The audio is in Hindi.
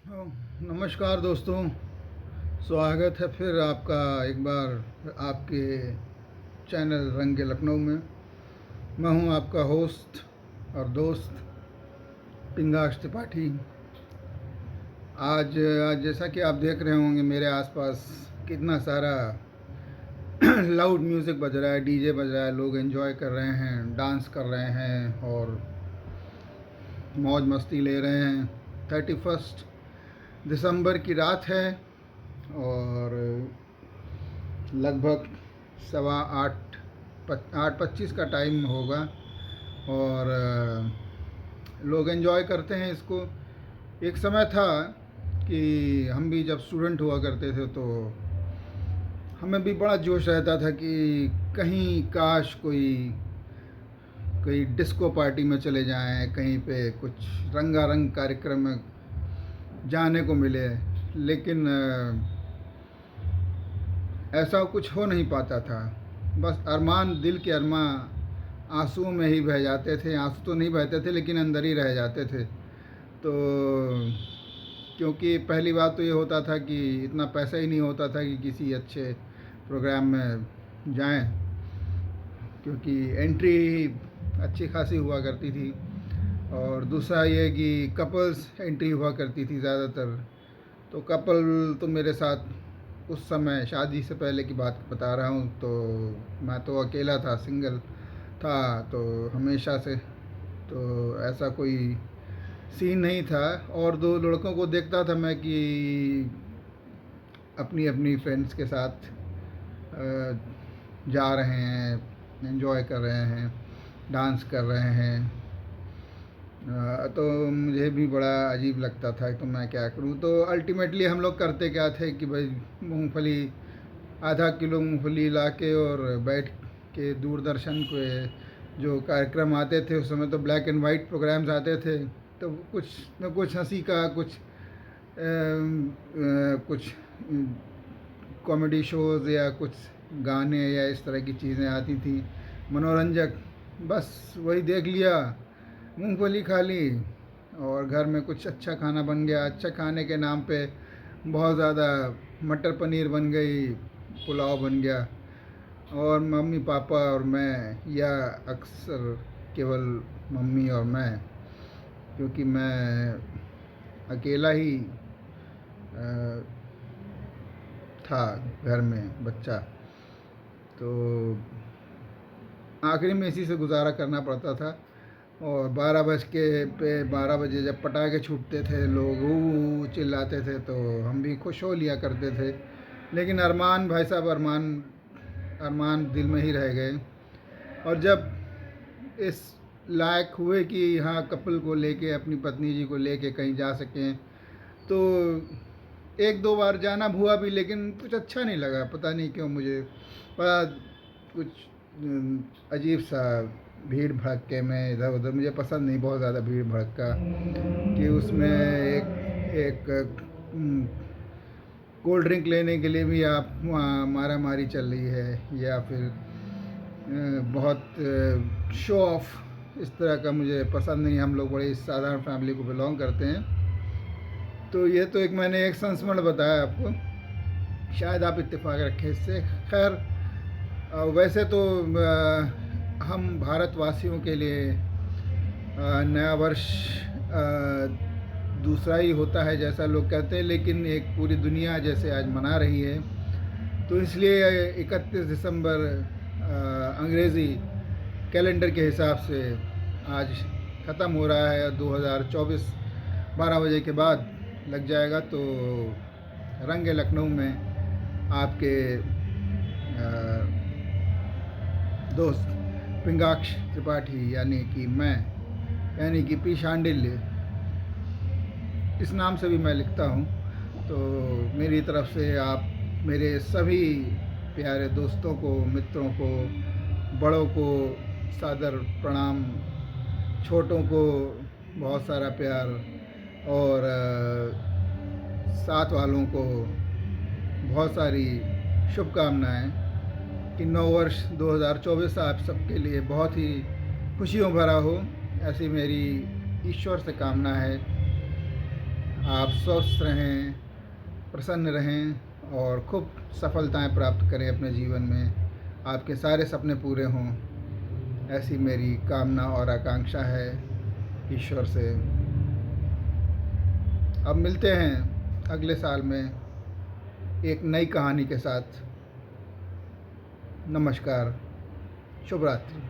हाँ, नमस्कार दोस्तों। स्वागत है फिर आपका एक बार आपके चैनल रंगे लखनऊ में। मैं हूं आपका होस्ट और दोस्त पिंगाश त्रिपाठी। आज आज जैसा कि आप देख रहे होंगे मेरे आसपास कितना सारा लाउड म्यूज़िक बज रहा है, डीजे बज रहा है, लोग एंजॉय कर रहे हैं, डांस कर रहे हैं और मौज मस्ती ले रहे हैं। 31 दिसंबर की रात है और लगभग 7:15 8:25 का टाइम होगा और लोग एंजॉय करते हैं इसको। एक समय था कि हम भी जब स्टूडेंट हुआ करते थे तो हमें भी बड़ा जोश रहता था कि कहीं काश कोई कोई डिस्को पार्टी में चले जाएं, कहीं पे कुछ रंगारंग कार्यक्रम में जाने को मिले। लेकिन ऐसा कुछ हो नहीं पाता था। बस अरमान, दिल के अरमान आंसुओं में ही बह जाते थे। आंसू तो नहीं बहते थे लेकिन अंदर ही रह जाते थे। तो क्योंकि पहली बात तो ये होता था कि इतना पैसा ही नहीं होता था कि किसी अच्छे प्रोग्राम में जाएं, क्योंकि एंट्री अच्छी खासी हुआ करती थी। और दूसरा ये कि कपल्स एंट्री हुआ करती थी ज़्यादातर। तो कपल तो मेरे साथ उस समय शादी से पहले की बात बता रहा हूँ, तो मैं तो अकेला था, सिंगल था, तो हमेशा से तो ऐसा कोई सीन नहीं था। और दो लड़कों को देखता था मैं कि अपनी अपनी फ्रेंड्स के साथ जा रहे हैं, एंजॉय कर रहे हैं, डांस कर रहे हैं। तो मुझे भी बड़ा अजीब लगता था, तो मैं क्या करूं। तो अल्टीमेटली हम लोग करते क्या थे कि भाई मूंगफली, आधा किलो मूंगफली ला के और बैठ के दूरदर्शन के जो कार्यक्रम आते थे उस समय तो ब्लैक एंड वाइट प्रोग्राम्स आते थे, तो कुछ न कुछ हंसी का, कुछ कॉमेडी शोज़ या कुछ गाने या इस तरह की चीज़ें आती थी मनोरंजक। बस वही देख लिया, मूंगफली खा ली और घर में कुछ अच्छा खाना बन गया। अच्छा खाने के नाम पे बहुत ज़्यादा मटर पनीर बन गई, पुलाव बन गया, और मम्मी पापा और मैं, या अक्सर केवल मम्मी और मैं, क्योंकि मैं अकेला ही था घर में, बच्चा। तो आखिरी में इसी से गुजारा करना पड़ता था। और 12 बजे जब पटाखे छूटते थे, लोग ऊ चिल्लाते थे, तो हम भी खुश हो लिया करते थे। लेकिन अरमान, भाई साहब, अरमान अरमान दिल में ही रह गए। और जब इस लायक हुए कि हाँ कपल को लेके, अपनी पत्नी जी को लेके कहीं जा सकें, तो एक दो बार जाना हुआ भी, लेकिन कुछ अच्छा नहीं लगा। पता नहीं क्यों मुझे बड़ा कुछ अजीब सा भीड़ भड़के में इधर उधर मुझे पसंद नहीं, बहुत ज़्यादा भीड़ भड़का कि उसमें एक कोल्ड ड्रिंक लेने के लिए भी आप वहाँ मारा मारी चल रही है, या फिर बहुत शो ऑफ, इस तरह का मुझे पसंद नहीं। हम लोग बड़ी साधारण फैमिली को बिलोंग करते हैं। तो ये तो एक मैंने एक संस्मरण बताया आपको, शायद आप इत्तेफाक रखें इससे। खैर, वैसे तो हम भारतवासियों के लिए नया वर्ष दूसरा ही होता है जैसा लोग कहते हैं, लेकिन एक पूरी दुनिया जैसे आज मना रही है। तो इसलिए 31 दिसंबर अंग्रेज़ी कैलेंडर के हिसाब से आज ख़त्म हो रहा है। 2024 12 बजे के बाद लग जाएगा। तो रंगे लखनऊ में आपके दोस्त पिंगाक्ष त्रिपाठी, यानी कि मैं, यानी कि पी शांडिल्य, इस नाम से भी मैं लिखता हूँ। तो मेरी तरफ से आप मेरे सभी प्यारे दोस्तों को, मित्रों को, बड़ों को सादर प्रणाम, छोटों को बहुत सारा प्यार, और साथ वालों को बहुत सारी शुभकामनाएँ कि नव वर्ष 2024 आप सबके लिए बहुत ही खुशियों भरा हो, ऐसी मेरी ईश्वर से कामना है। आप आप स्वस्थ रहें, प्रसन्न रहें और खूब सफलताएं प्राप्त करें अपने जीवन में। आपके सारे सपने पूरे हों, ऐसी मेरी कामना और आकांक्षा है ईश्वर से। अब मिलते हैं अगले साल में एक नई कहानी के साथ। नमस्कार, शुभ रात्रि।